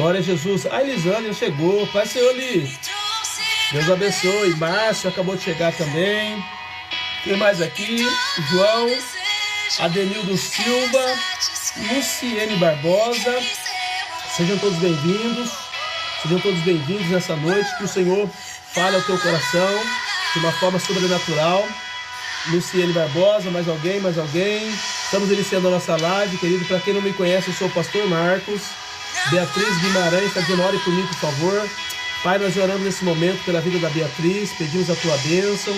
Glória a Jesus. A Elisânia chegou. Pai Senhor ali. Deus abençoe. Márcio acabou de chegar também. Quem mais aqui? João. Adenildo Silva. Luciene Barbosa. Sejam todos bem-vindos. Sejam todos bem-vindos nessa noite. Que o Senhor fale ao teu coração de uma forma sobrenatural. Luciene Barbosa, mais alguém, mais alguém. Estamos iniciando a nossa live, querido. Para quem não me conhece, eu sou o pastor Marcos. Beatriz Guimarães está dizendo: ore por mim, por favor. Pai, nós oramos nesse momento pela vida da Beatriz, pedimos a tua bênção,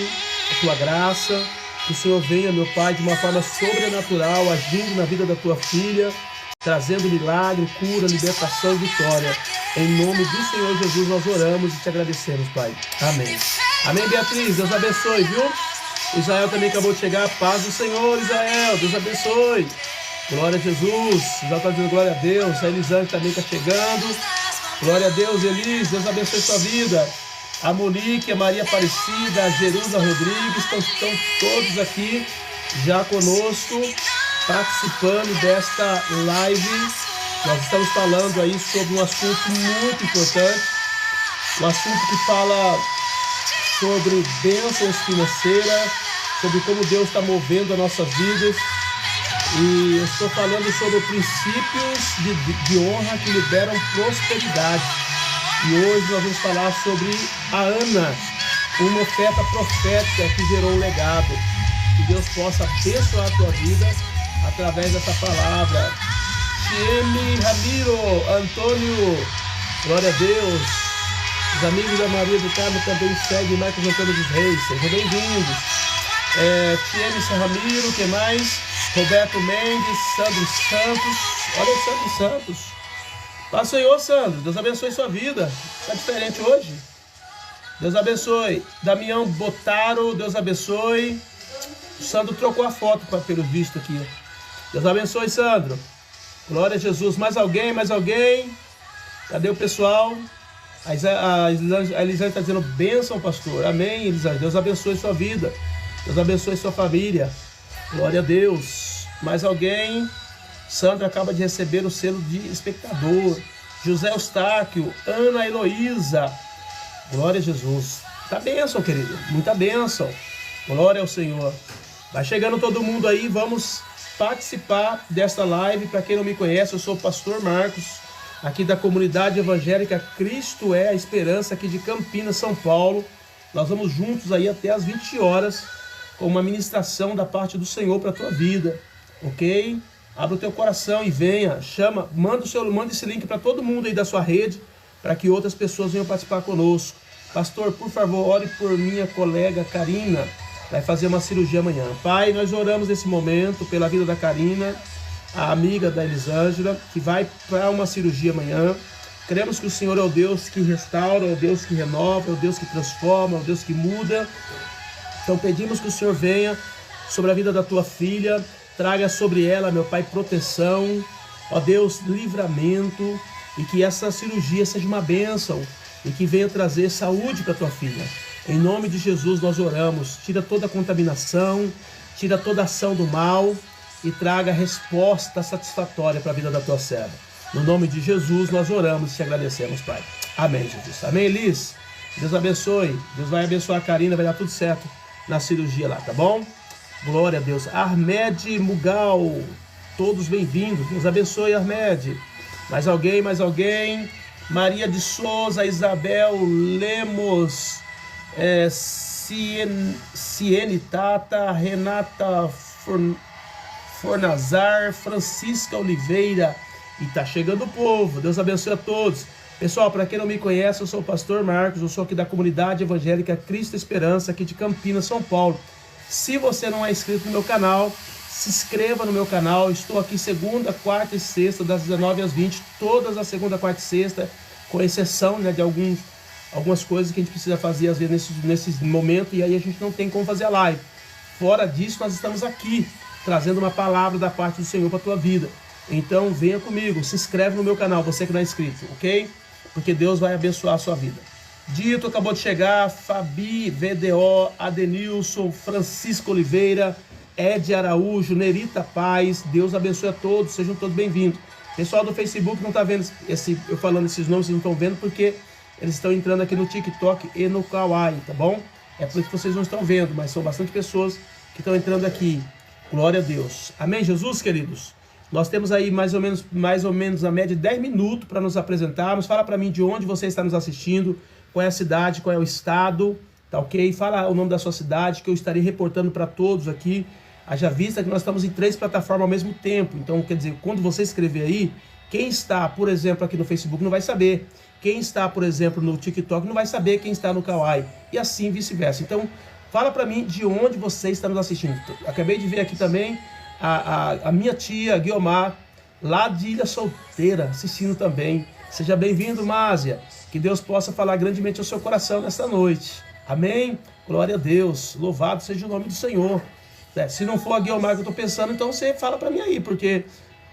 a tua graça, que o Senhor venha, meu Pai, de uma forma sobrenatural, agindo na vida da tua filha, trazendo milagre, cura, libertação e vitória. Em nome do Senhor Jesus nós oramos e te agradecemos, Pai. Amém. Amém, Beatriz, Deus abençoe, viu? Israel também acabou de chegar. Paz do Senhor, Israel, Deus abençoe. Glória a Jesus. Já está dizendo glória a Deus. A Elisângela também está chegando. Glória a Deus, Elis. Deus abençoe sua vida. A Monique, a Maria Aparecida, a Jerusa Rodrigues, estão todos aqui já conosco, participando desta live. Nós estamos falando aí sobre um assunto muito importante. Um assunto que fala sobre bênçãos financeiras, sobre como Deus está movendo as nossas vidas. E eu estou falando sobre princípios de honra que liberam prosperidade. E hoje nós vamos falar sobre a Ana, uma oferta profética que gerou um legado. Que Deus possa abençoar a tua vida através dessa palavra. Tieme Ramiro, Antônio, glória a Deus. Os amigos da Maria do Carmo também seguem Marcos Antônio dos Reis, sejam bem-vindos. Tieme Ramiro, que mais? Roberto Mendes, Sandro Santos. Olha o Sandro Santos. Paz do Senhor, Sandro. Deus abençoe sua vida. Está diferente hoje? Deus abençoe. Damião Botaro, Deus abençoe. O Sandro trocou a foto pelo visto aqui. Deus abençoe, Sandro. Glória a Jesus. Mais alguém? Mais alguém? Cadê o pessoal? A Elisângela está dizendo bênção, pastor. Amém, Elisângela. Deus abençoe sua vida. Deus abençoe sua família. Glória a Deus. Mais alguém? Sandra acaba de receber o selo de espectador. José Eustáquio. Ana Heloísa. Glória a Jesus. Tá bênção, querido. Muita bênção. Glória ao Senhor. Vai chegando todo mundo aí. Vamos participar desta live. Para quem não me conhece, eu sou o pastor Marcos, aqui da comunidade evangélica Cristo é a Esperança, aqui de Campinas, São Paulo. Nós vamos juntos aí até as 20 horas com uma ministração da parte do Senhor para a tua vida, ok? Abra o teu coração e venha, chama, manda esse link para todo mundo aí da sua rede, para que outras pessoas venham participar conosco. Pastor, por favor, ore por minha colega Karina, vai fazer uma cirurgia amanhã. Pai, nós oramos nesse momento pela vida da Karina, a amiga da Elisângela, que vai para uma cirurgia amanhã. Cremos que o Senhor é o Deus que restaura, é o Deus que renova, é o Deus que transforma, é o Deus que muda. Então pedimos que o Senhor venha sobre a vida da tua filha, traga sobre ela, meu Pai, proteção, ó Deus, livramento, e que essa cirurgia seja uma bênção, e que venha trazer saúde para a tua filha. Em nome de Jesus nós oramos, tira toda a contaminação, tira toda a ação do mal, e traga resposta satisfatória para a vida da tua serva. No nome de Jesus nós oramos e te agradecemos, Pai. Amém, Jesus. Amém, Elis? Deus abençoe. Deus vai abençoar a Karina, vai dar tudo certo na cirurgia lá, tá bom? Glória a Deus. Armed Mugal, todos bem-vindos. Deus abençoe, Armed. Mais alguém, mais alguém? Maria de Souza, Isabel Lemos, Ciene Tata, Renata Fornazar, Francisca Oliveira, e tá chegando o povo. Deus abençoe a todos. Pessoal, para quem não me conhece, eu sou o pastor Marcos, eu sou aqui da comunidade evangélica Cristo Esperança, aqui de Campinas, São Paulo. Se você não é inscrito no meu canal, se inscreva no meu canal. Estou aqui segunda, quarta e sexta, das 19 às 20, todas as segunda, quarta e sexta, com exceção, né, de algumas coisas que a gente precisa fazer às vezes nesse momento, e aí a gente não tem como fazer a live. Fora disso, nós estamos aqui trazendo uma palavra da parte do Senhor para a tua vida. Então venha comigo, se inscreve no meu canal, você que não é inscrito, ok? Porque Deus vai abençoar a sua vida. Dito acabou de chegar, Fabi, VDO, Adenilson, Francisco Oliveira, Ed Araújo, Nerita Paz. Deus abençoe a todos, sejam todos bem-vindos. Pessoal do Facebook não está vendo eu falando esses nomes, vocês não estão vendo porque eles estão entrando aqui no TikTok e no Kawaii, tá bom? É por isso que vocês não estão vendo, mas são bastante pessoas que estão entrando aqui. Glória a Deus. Amém, Jesus, queridos? Nós temos aí mais ou menos a média de 10 minutos para nos apresentarmos. Fala para mim de onde você está nos assistindo, qual é a cidade, qual é o estado, tá ok? Fala o nome da sua cidade, que eu estarei reportando para todos aqui. Haja vista que nós estamos em 3 plataformas ao mesmo tempo. Então, quer dizer, quando você escrever aí, quem está, por exemplo, aqui no Facebook não vai saber. Quem está, por exemplo, no TikTok não vai saber quem está no Kawaii. E assim vice-versa. Então, fala para mim de onde você está nos assistindo. Acabei de ver aqui também a minha tia, Guiomar, lá de Ilha Solteira, assistindo também. Seja bem-vindo, Másia. Que Deus possa falar grandemente ao seu coração nesta noite. Amém? Glória a Deus. Louvado seja o nome do Senhor. Se não for a Guiomar que eu estou pensando, então você fala para mim aí, porque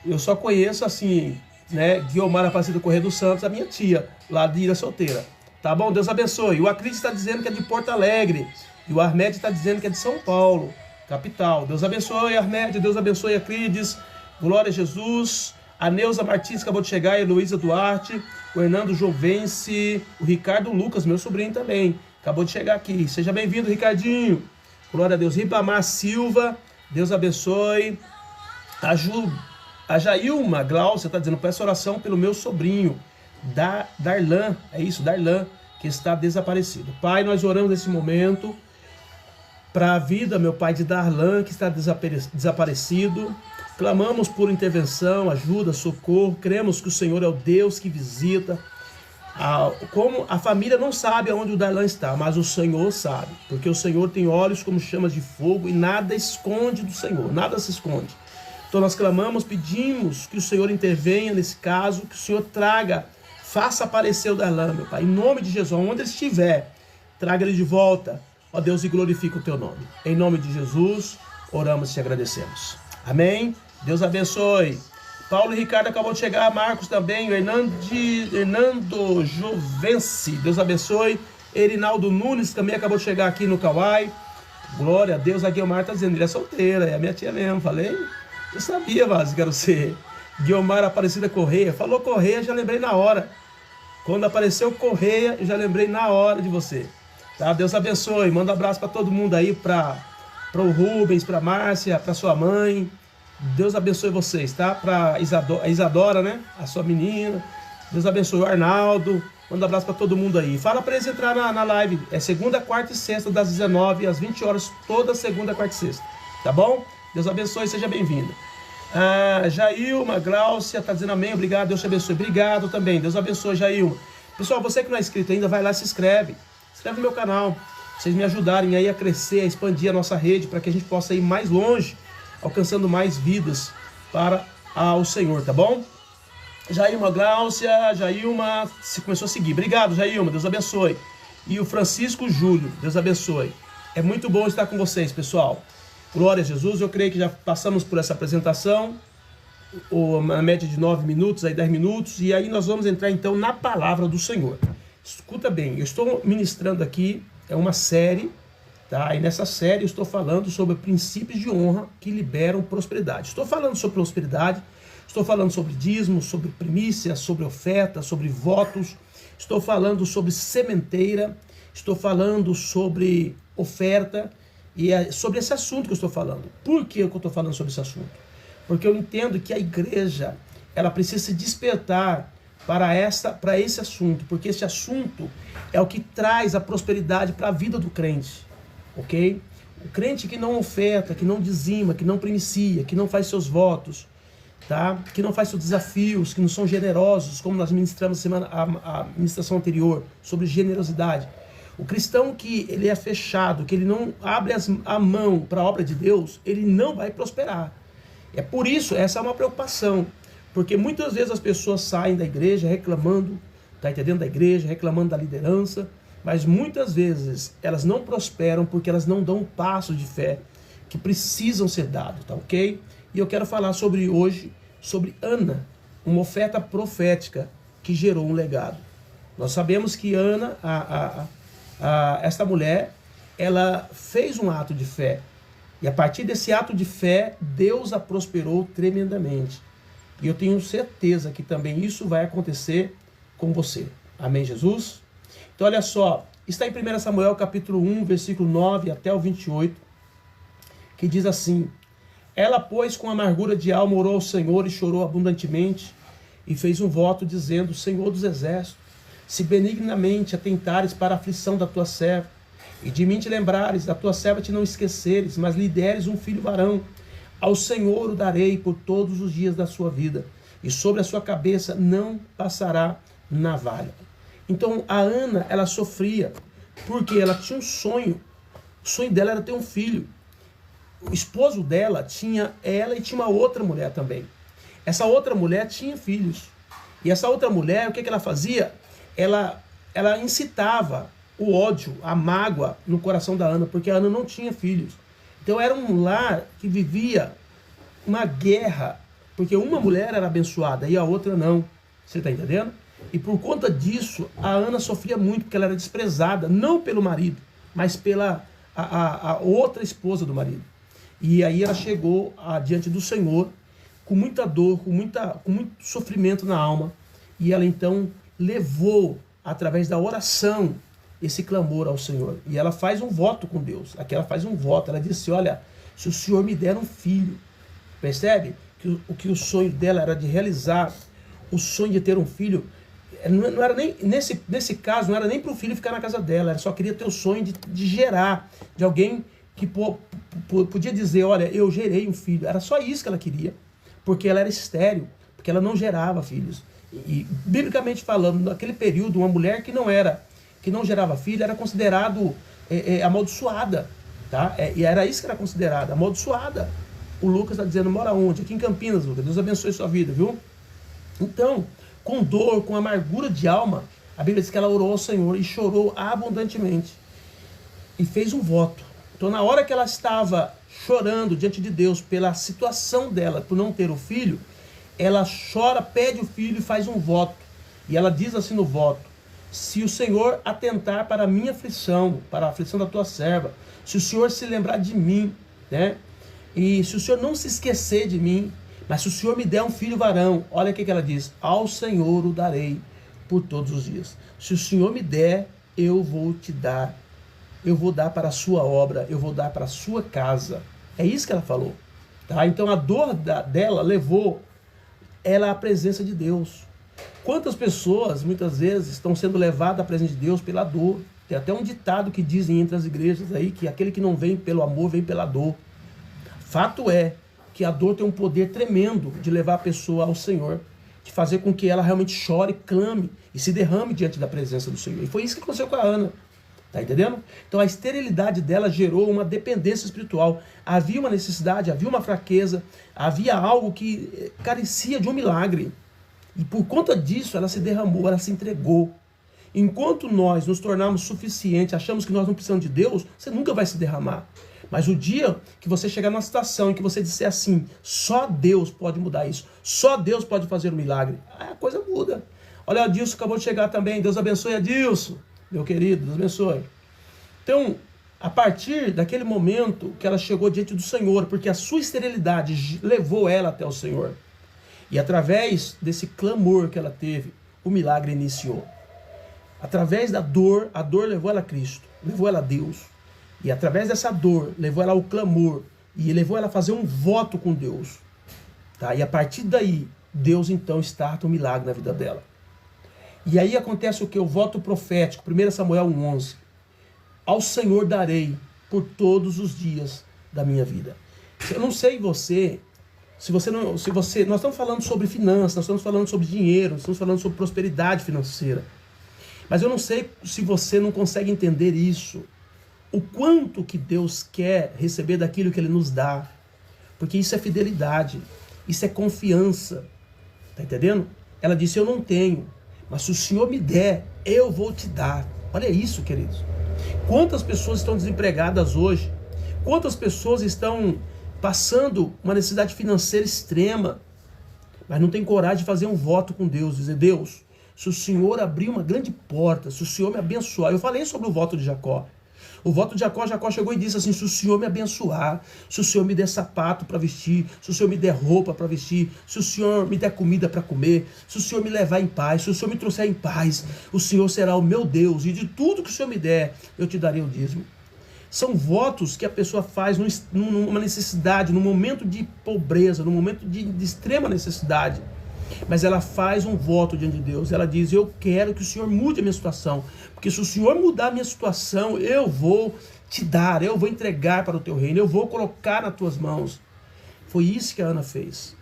eu só conheço assim, né, Guiomar Aparecida Corrêa dos Santos, a minha tia, lá de Ilha Solteira. Tá bom? Deus abençoe. O Acrides está dizendo que é de Porto Alegre. E o Armédio está dizendo que é de São Paulo, capital. Deus abençoe, Armédio. Deus abençoe, Acrides. Glória a Jesus. A Neuza Martins acabou de chegar. A Heloísa Duarte. O Hernando Jovense. O Ricardo Lucas, meu sobrinho também. Acabou de chegar aqui. Seja bem-vindo, Ricardinho. Glória a Deus. Ribamar Silva. Deus abençoe. A Jailma Glaucia está dizendo: peço oração pelo meu sobrinho, Darlan. É isso, Darlan, que está desaparecido. Pai, nós oramos nesse momento para a vida, meu Pai, de Darlan, que está desaparecido. Clamamos por intervenção, ajuda, socorro. Cremos que o Senhor é o Deus que visita. Como a família não sabe aonde o Darlan está, mas o Senhor sabe. Porque o Senhor tem olhos como chamas de fogo e nada esconde do Senhor, nada se esconde. Então nós clamamos, pedimos que o Senhor intervenha nesse caso, que o Senhor faça aparecer o Darlan, meu Pai. Em nome de Jesus, onde ele estiver, traga ele de volta. Ó Deus, e glorifica o teu nome. Em nome de Jesus, oramos e te agradecemos. Amém? Deus abençoe. Paulo e Ricardo acabou de chegar, Marcos também, o Hernando Jovense, Deus abençoe. Erinaldo Nunes também acabou de chegar aqui no Kawaii. Glória a Deus. A Guiomar está dizendo, ele é solteira, é a minha tia mesmo. Falei, eu sabia, mas quero ser. Guiomar Aparecida Corrêa, falou Corrêa, já lembrei na hora. Quando apareceu Corrêa, eu já lembrei na hora de você. Tá? Deus abençoe, manda um abraço para todo mundo aí, para o Rubens, para a Márcia, para sua mãe. Deus abençoe vocês, tá? Para a Isadora, né? A sua menina. Deus abençoe o Arnaldo. Manda um abraço para todo mundo aí. Fala para eles entrar na live. É segunda, quarta e sexta, das 19 às 20 horas, toda segunda, quarta e sexta. Tá bom? Deus abençoe, seja bem-vinda. Jailma Glaucia está dizendo amém, obrigado, Deus te abençoe. Obrigado também, Deus abençoe, Jailma. Pessoal, você que não é inscrito ainda, vai lá e se inscreve. Se inscreve no meu canal. Vocês me ajudarem aí a crescer, a expandir a nossa rede, para que a gente possa ir mais longe, alcançando mais vidas para o Senhor, tá bom? Jailma Glaucia, Jailma, se começou a seguir. Obrigado, Jailma, Deus abençoe. E o Francisco Júlio, Deus abençoe. É muito bom estar com vocês, pessoal. Glória a Jesus, eu creio que já passamos por essa apresentação, uma média de 9 minutos, aí 10 minutos, e aí nós vamos entrar então na palavra do Senhor. Escuta bem, eu estou ministrando aqui, é uma série, tá? E nessa série eu estou falando sobre princípios de honra que liberam prosperidade. Estou falando sobre prosperidade, estou falando sobre dízimo, sobre primícia, sobre oferta, sobre votos, estou falando sobre sementeira, estou falando sobre oferta, e é sobre esse assunto que eu estou falando. Por que eu estou falando sobre esse assunto? Porque eu entendo que a igreja, ela precisa se despertar para esse assunto, porque esse assunto é o que traz a prosperidade para a vida do crente, ok? O crente que não oferta, que não dizima, que não primicia, que não faz seus votos, tá? Que não faz seus desafios, que não são generosos, como nós ministramos a ministração anterior, sobre generosidade. O cristão que ele é fechado, que ele não abre a mão para a obra de Deus, ele não vai prosperar. É por isso, essa é uma preocupação. Porque muitas vezes as pessoas saem da igreja reclamando, tá entendendo? Da igreja, reclamando da liderança, mas muitas vezes elas não prosperam porque elas não dão um passo de fé que precisam ser dados, tá ok? E eu quero falar hoje sobre Ana, uma oferta profética que gerou um legado. Nós sabemos que Ana, esta mulher, ela fez um ato de fé. E a partir desse ato de fé, Deus a prosperou tremendamente. E eu tenho certeza que também isso vai acontecer com você. Amém, Jesus? Então olha só, está em 1 Samuel capítulo 1, versículo 9 até o 28, que diz assim: ela, pois, com amargura de alma orou ao Senhor e chorou abundantemente, e fez um voto dizendo: Senhor dos exércitos, se benignamente atentares para a aflição da tua serva, e de mim te lembrares, da tua serva te não esqueceres, mas lhe deres um filho varão, ao Senhor o darei por todos os dias da sua vida, e sobre a sua cabeça não passará navalha. Então a Ana, ela sofria, porque ela tinha um sonho. O sonho dela era ter um filho. O esposo dela tinha ela e tinha uma outra mulher também. Essa outra mulher tinha filhos. E essa outra mulher, o que ela fazia? Ela incitava o ódio, a mágoa no coração da Ana, porque a Ana não tinha filhos. Então era um lar que vivia uma guerra, porque uma mulher era abençoada e a outra não. Você está entendendo? E por conta disso, a Ana sofria muito, porque ela era desprezada, não pelo marido, mas pela a outra esposa do marido. E aí ela chegou diante do Senhor com muita dor, com muito sofrimento na alma. E ela então levou, através da oração, esse clamor ao Senhor. E ela faz um voto com Deus. Aqui ela faz um voto. Ela disse: olha, se o Senhor me der um filho. Percebe? Que o sonho dela era de realizar o sonho de ter um filho. Não era nem, nesse caso, não era nem para o filho ficar na casa dela. Ela só queria ter o sonho de gerar, de alguém que podia dizer: olha, eu gerei um filho. Era só isso que ela queria. Porque ela era estéril, porque ela não gerava filhos. E biblicamente falando, naquele período, uma mulher que não gerava filho era considerado amaldiçoada, tá? E era isso que era considerada, amaldiçoada. O Lucas está dizendo: mora onde? Aqui em Campinas, Lucas. Deus abençoe sua vida, viu? Então, com dor, com amargura de alma, a Bíblia diz que ela orou ao Senhor e chorou abundantemente. E fez um voto. Então, na hora que ela estava chorando diante de Deus pela situação dela, por não ter o filho, ela chora, pede o filho e faz um voto. E ela diz assim no voto: se o Senhor atentar para a minha aflição, para a aflição da tua serva, se o Senhor se lembrar de mim, né? E se o Senhor não se esquecer de mim, mas se o Senhor me der um filho varão, olha o que ela diz: ao Senhor o darei por todos os dias. Se o Senhor me der, eu vou te dar. Eu vou dar para a sua obra, eu vou dar para a sua casa. É isso que ela falou. Tá? Então a dor dela levou ela à presença de Deus. Quantas pessoas, muitas vezes, estão sendo levadas à presença de Deus pela dor? Tem até um ditado que dizem entre as igrejas aí, que aquele que não vem pelo amor, vem pela dor. Fato é que a dor tem um poder tremendo de levar a pessoa ao Senhor, de fazer com que ela realmente chore, clame e se derrame diante da presença do Senhor. E foi isso que aconteceu com a Ana. Tá entendendo? Então a esterilidade dela gerou uma dependência espiritual. Havia uma necessidade, havia uma fraqueza, havia algo que carecia de um milagre. E por conta disso ela se derramou, ela se entregou. Enquanto nós nos tornarmos suficientes, achamos que nós não precisamos de Deus, você nunca vai se derramar. Mas o dia que você chegar numa situação em que você disser assim: só Deus pode mudar isso, só Deus pode fazer um milagre, a coisa muda. Olha, Adilson acabou de chegar também. Deus abençoe, Adilson. Meu querido, Deus abençoe. Então, a partir daquele momento que ela chegou diante do Senhor, porque a sua esterilidade levou ela até o Senhor. E através desse clamor que ela teve, o milagre iniciou. Através da dor, a dor levou ela a Cristo, levou ela a Deus. E através dessa dor, levou ela ao clamor, e levou ela a fazer um voto com Deus. Tá? E a partir daí, Deus então starta um milagre na vida dela. E aí acontece o que? O voto profético, 1 Samuel 1:11. Ao Senhor darei por todos os dias da minha vida. Eu não sei você, nós estamos falando sobre finanças, nós estamos falando sobre dinheiro, nós estamos falando sobre prosperidade financeira. Mas eu não sei se você não consegue entender isso. O quanto que Deus quer receber daquilo que Ele nos dá. Porque isso é fidelidade, isso é confiança. Tá entendendo? Ela disse: eu não tenho, mas se o Senhor me der, eu vou te dar. Olha isso, queridos. Quantas pessoas estão desempregadas hoje? Quantas pessoas estão passando uma necessidade financeira extrema, mas não tem coragem de fazer um voto com Deus, dizer: Deus, se o Senhor abrir uma grande porta, se o Senhor me abençoar. Eu falei sobre o voto de Jacó. O voto de Jacó, Jacó chegou e disse assim: se o Senhor me abençoar, se o Senhor me der sapato para vestir, se o Senhor me der roupa para vestir, se o Senhor me der comida para comer, se o Senhor me levar em paz, se o Senhor me trouxer em paz, o Senhor será o meu Deus, e de tudo que o Senhor me der, eu te darei o dízimo. São votos que a pessoa faz numa necessidade, num momento de pobreza, num momento de extrema necessidade. Mas ela faz um voto diante de Deus. Ela diz: eu quero que o Senhor mude a minha situação. Porque se o Senhor mudar a minha situação, eu vou te dar, eu vou entregar para o teu reino, eu vou colocar nas tuas mãos. Foi isso que a Ana fez.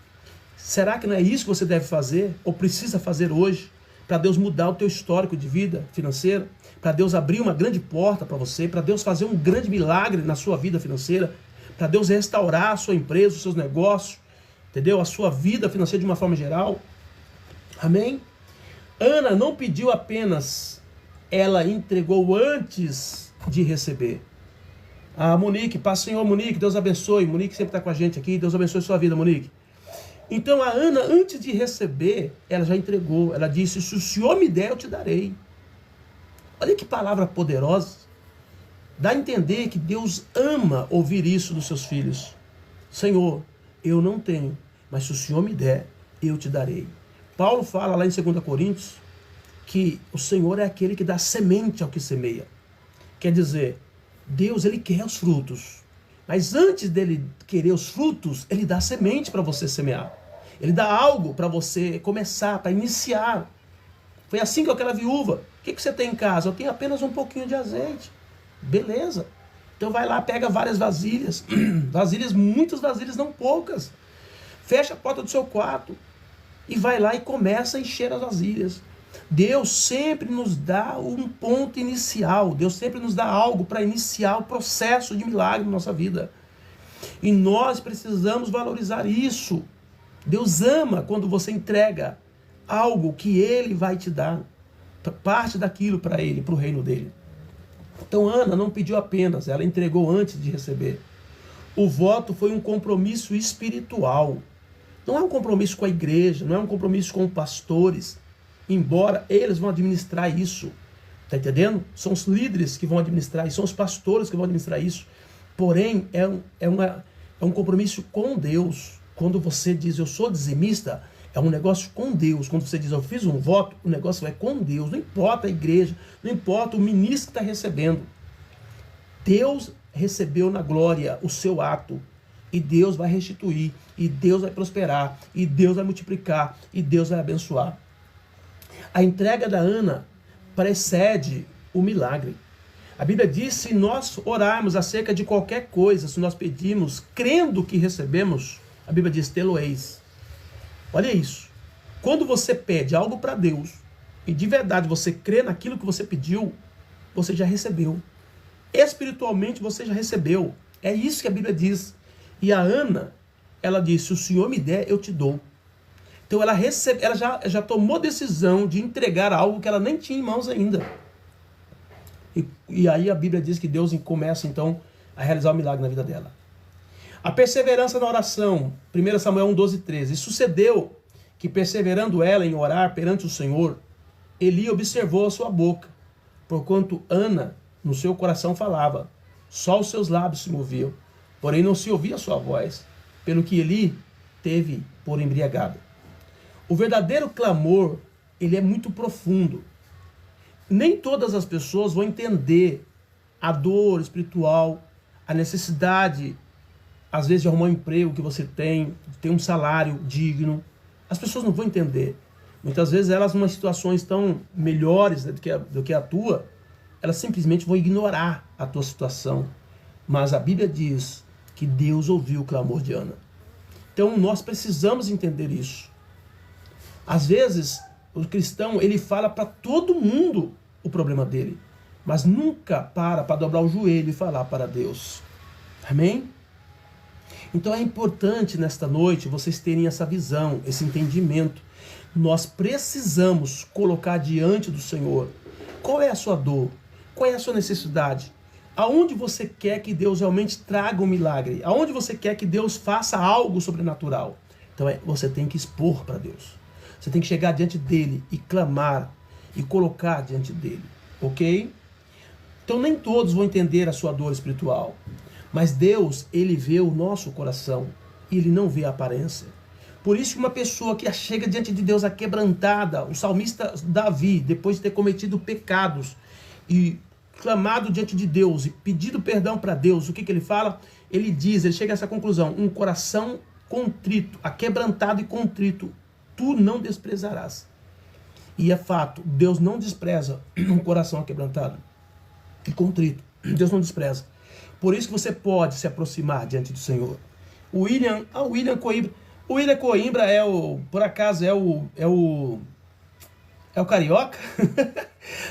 Será que não é isso que você deve fazer, ou precisa fazer hoje, para Deus mudar o teu histórico de vida financeira? Para Deus abrir uma grande porta para você, para Deus fazer um grande milagre na sua vida financeira, para Deus restaurar a sua empresa, os seus negócios, entendeu? A sua vida financeira de uma forma geral. Amém? Ana não pediu apenas, ela entregou antes de receber. Ah, Monique, paz, Senhor, Monique, Deus abençoe. Monique sempre está com a gente aqui, Deus abençoe a sua vida, Monique. Então a Ana, antes de receber, ela já entregou. Ela disse: se o Senhor me der, eu te darei. Olha que palavra poderosa. Dá a entender que Deus ama ouvir isso dos seus filhos. Senhor, eu não tenho, mas se o Senhor me der, eu te darei. Paulo fala lá em 2 Coríntios que o Senhor é aquele que dá semente ao que semeia. Quer dizer, Deus, ele quer os frutos. Mas antes dele querer os frutos, ele dá semente para você semear. Ele dá algo para você começar, para iniciar. Foi assim com aquela viúva. O que você tem em casa? Eu tenho apenas um pouquinho de azeite. Beleza. Então vai lá, pega várias vasilhas. Vasilhas, muitas vasilhas, não poucas. Fecha a porta do seu quarto. E vai lá e começa a encher as vasilhas. Deus sempre nos dá um ponto inicial. Deus sempre nos dá algo para iniciar o processo de milagre na nossa vida. E nós precisamos valorizar isso. Deus ama quando você entrega algo que Ele vai te dar. Parte daquilo para Ele, para o reino dEle. Então Ana não pediu apenas, ela entregou antes de receber. O voto foi um compromisso espiritual. Não é um compromisso com a igreja, não é um compromisso com os pastores. Embora eles vão administrar isso. Está entendendo? São os líderes que vão administrar isso, são os pastores que vão administrar isso. Porém, é um compromisso com Deus. Quando você diz, eu sou dizimista, é um negócio com Deus. Quando você diz, eu fiz um voto, o negócio é com Deus. Não importa a igreja, não importa o ministro que está recebendo. Deus recebeu na glória o seu ato. E Deus vai restituir, e Deus vai prosperar, e Deus vai multiplicar, e Deus vai abençoar. A entrega da Ana precede o milagre. A Bíblia diz, se nós orarmos acerca de qualquer coisa, se nós pedimos, crendo que recebemos, a Bíblia diz, tê-lo-eis. Olha isso. Quando você pede algo para Deus, e de verdade você crê naquilo que você pediu, você já recebeu. Espiritualmente você já recebeu. É isso que a Bíblia diz. E a Ana, ela disse, se o Senhor me der, eu te dou. Então ela já tomou decisão de entregar algo que ela nem tinha em mãos ainda. E aí a Bíblia diz que Deus começa então a realizar o milagre na vida dela. A perseverança na oração, 1 Samuel 1, 12, 13. E sucedeu que, perseverando ela em orar perante o Senhor, Eli observou a sua boca, porquanto Ana no seu coração falava, só os seus lábios se moviam, porém não se ouvia a sua voz, pelo que Eli teve por embriagado. O verdadeiro clamor, ele é muito profundo. Nem todas as pessoas vão entender a dor espiritual, a necessidade, às vezes, de arrumar um emprego que você tem, de ter um salário digno. As pessoas não vão entender. Muitas vezes elas, em situações tão melhores, né, do que a tua, elas simplesmente vão ignorar a tua situação. Mas a Bíblia diz que Deus ouviu o clamor de Ana. Então nós precisamos entender isso. Às vezes, o cristão, ele fala para todo mundo o problema dele, mas nunca para dobrar o joelho e falar para Deus. Amém? Então é importante nesta noite vocês terem essa visão, esse entendimento. Nós precisamos colocar diante do Senhor qual é a sua dor, qual é a sua necessidade, aonde você quer que Deus realmente traga um milagre, aonde você quer que Deus faça algo sobrenatural. Então você tem que expor para Deus. Você tem que chegar diante dele e clamar e colocar diante dele, ok? Então nem todos vão entender a sua dor espiritual. Mas Deus, ele vê o nosso coração. E ele não vê a aparência. Por isso que uma pessoa que chega diante de Deus aquebrantada, o salmista Davi, depois de ter cometido pecados e clamado diante de Deus e pedido perdão para Deus, o que ele fala? Ele diz, ele chega a essa conclusão: um coração contrito, aquebrantado e contrito, tu não desprezarás. E é fato, Deus não despreza um coração aquebrantado e contrito. Deus não despreza. Por isso que você pode se aproximar diante do Senhor. O William Coimbra por acaso é o Carioca?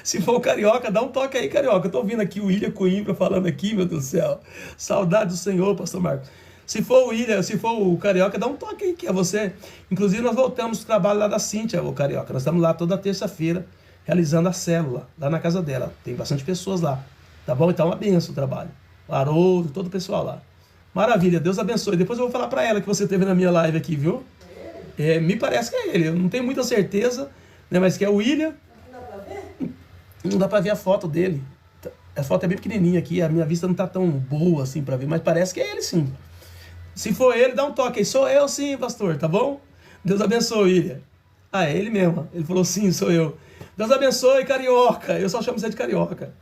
Se for o Carioca, dá um toque aí, Carioca. Eu tô ouvindo aqui o William Coimbra falando aqui, meu Deus do céu. Saudade do Senhor, pastor Marcos. Se for o Carioca, dá um toque aí, que é você. Inclusive, nós voltamos do trabalho lá da Cíntia, o Carioca. Nós estamos lá toda terça-feira, realizando a célula, lá na casa dela. Tem bastante pessoas lá, tá bom? Então é uma benção o trabalho. O Haroldo, todo o pessoal lá. Maravilha, Deus abençoe. Depois eu vou falar para ela que você teve na minha live aqui, viu? Me parece que é ele, eu não tenho muita certeza, né? Mas que é o William. Não dá para ver? Não dá para ver a foto dele. A foto é bem pequenininha aqui, a minha vista não tá tão boa assim para ver, mas parece que é ele sim. Se for ele, dá um toque aí. Sou eu sim, pastor, tá bom? Deus abençoe, William. Ah, é ele mesmo. Ele falou sim, sou eu. Deus abençoe, Carioca. Eu só chamo você de Carioca.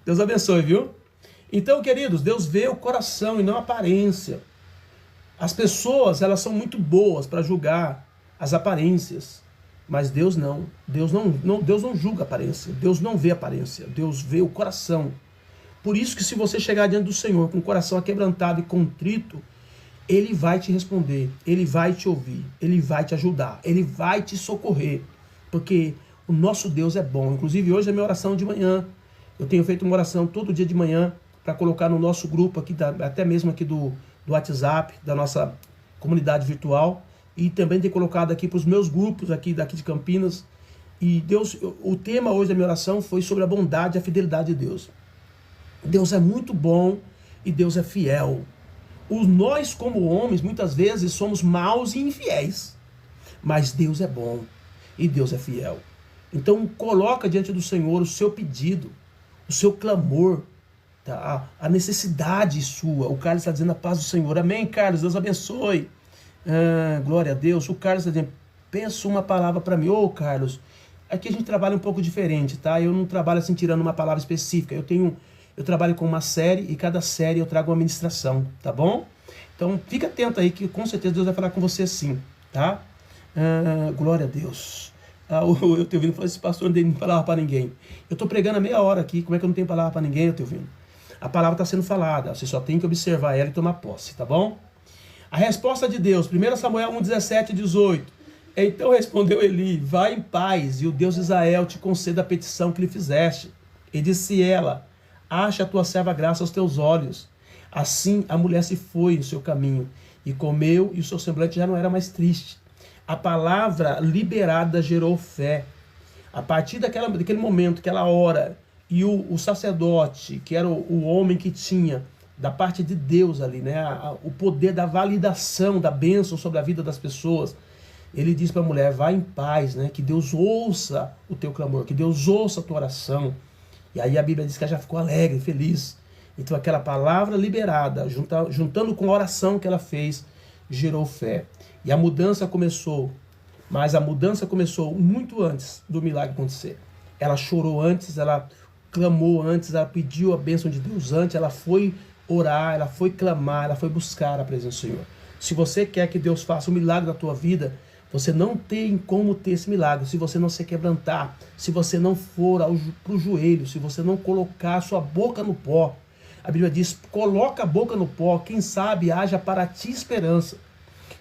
Deus abençoe, viu? Então, queridos, Deus vê o coração e não a aparência. As pessoas, elas são muito boas para julgar as aparências. Mas Deus não. Deus não julga a aparência. Deus não vê a aparência. Deus vê o coração. Por isso que se você chegar diante do Senhor com o coração aquebrantado e contrito, Ele vai te responder, Ele vai te ouvir, Ele vai te ajudar, Ele vai te socorrer, porque o nosso Deus é bom. Inclusive hoje é minha oração de manhã, eu tenho feito uma oração todo dia de manhã, para colocar no nosso grupo aqui, até mesmo aqui do WhatsApp, da nossa comunidade virtual, e também tenho colocado aqui para os meus grupos daqui de Campinas. E Deus, o tema hoje da minha oração foi sobre a bondade e a fidelidade de Deus. Deus é muito bom e Deus é fiel. Nós, como homens, muitas vezes somos maus e infiéis. Mas Deus é bom e Deus é fiel. Então, coloca diante do Senhor o seu pedido, o seu clamor, tá? A necessidade sua. O Carlos está dizendo a paz do Senhor. Amém, Carlos? Deus abençoe. Glória a Deus. O Carlos está dizendo, pensa uma palavra para mim. Ô, Carlos, aqui a gente trabalha um pouco diferente, tá? Eu não trabalho assim tirando uma palavra específica. Eu trabalho com uma série e cada série eu trago uma ministração, tá bom? Então fica atento aí que com certeza Deus vai falar com você sim, tá? Glória a Deus. Eu tenho ouvindo falar, esse pastor não tem palavra para ninguém. Eu estou pregando a meia hora aqui, como é que eu não tenho palavra para ninguém? Eu tenho ouvindo. A palavra está sendo falada, você só tem que observar ela e tomar posse, tá bom? A resposta de Deus, 1 Samuel 1, 17 e 18. Então respondeu Eli, vai em paz, e o Deus de Israel te conceda a petição que lhe fizeste. E disse ela, acha a tua serva graça aos teus olhos. Assim a mulher se foi no seu caminho, e comeu, e o seu semblante já não era mais triste. A palavra liberada gerou fé. A partir daquele momento, aquela hora, e o sacerdote, que era o homem que tinha, da parte de Deus ali, né, o poder da validação, da bênção sobre a vida das pessoas, ele diz para a mulher, vai em paz, né, que Deus ouça o teu clamor, que Deus ouça a tua oração. E aí a Bíblia diz que ela já ficou alegre, feliz. Então aquela palavra liberada, juntando com a oração que ela fez, gerou fé. E a mudança começou, mas a mudança começou muito antes do milagre acontecer. Ela chorou antes, ela clamou antes, ela pediu a bênção de Deus antes, ela foi orar, ela foi clamar, ela foi buscar a presença do Senhor. Se você quer que Deus faça um milagre na tua vida, você não tem como ter esse milagre se você não se quebrantar, se você não for para o joelho, se você não colocar a sua boca no pó. A Bíblia diz, coloca a boca no pó, quem sabe haja para ti esperança.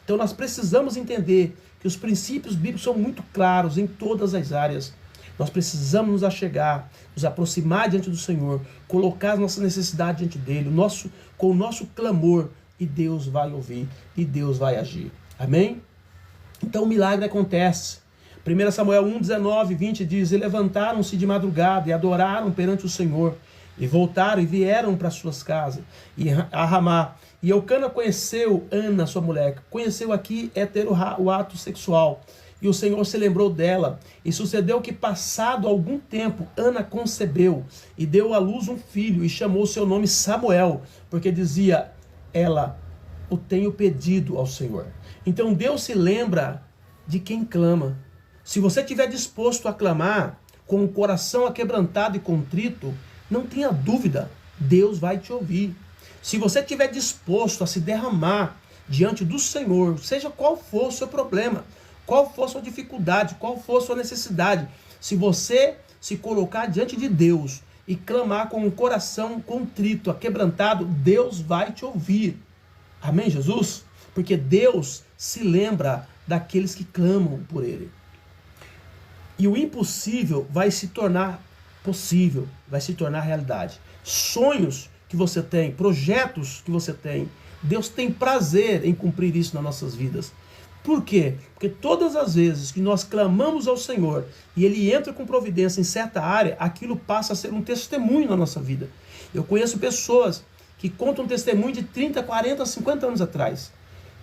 Então nós precisamos entender que os princípios bíblicos são muito claros em todas as áreas. Nós precisamos nos achegar, nos aproximar diante do Senhor, colocar as nossas necessidades diante dele, com o nosso clamor, e Deus vai ouvir, e Deus vai agir. Amém? Então o milagre acontece. 1 Samuel 1, 19, 20 diz, e levantaram-se de madrugada e adoraram perante o Senhor, e voltaram e vieram para suas casas, e a Ramá. E Eucana conheceu Ana, sua mulher. Conheceu aqui é ter o ato sexual. e o Senhor se lembrou dela. E sucedeu que, passado algum tempo, Ana concebeu e deu à luz um filho e chamou seu nome Samuel, porque dizia ela: o tenho pedido ao Senhor. Então Deus se lembra de quem clama. Se você estiver disposto a clamar com o coração aquebrantado e contrito, não tenha dúvida, Deus vai te ouvir. Se você estiver disposto a se derramar diante do Senhor, seja qual for o seu problema, qual for a sua dificuldade, qual for a sua necessidade, se você se colocar diante de Deus e clamar com o coração contrito, aquebrantado, Deus vai te ouvir. Amém, Jesus? Porque Deus se lembra daqueles que clamam por Ele. E o impossível vai se tornar possível, vai se tornar realidade. Sonhos que você tem, projetos que você tem, Deus tem prazer em cumprir isso nas nossas vidas. Por quê? Porque todas as vezes que nós clamamos ao Senhor e Ele entra com providência em certa área, aquilo passa a ser um testemunho na nossa vida. Eu conheço pessoas que contam um testemunho de 30, 40, 50 anos atrás.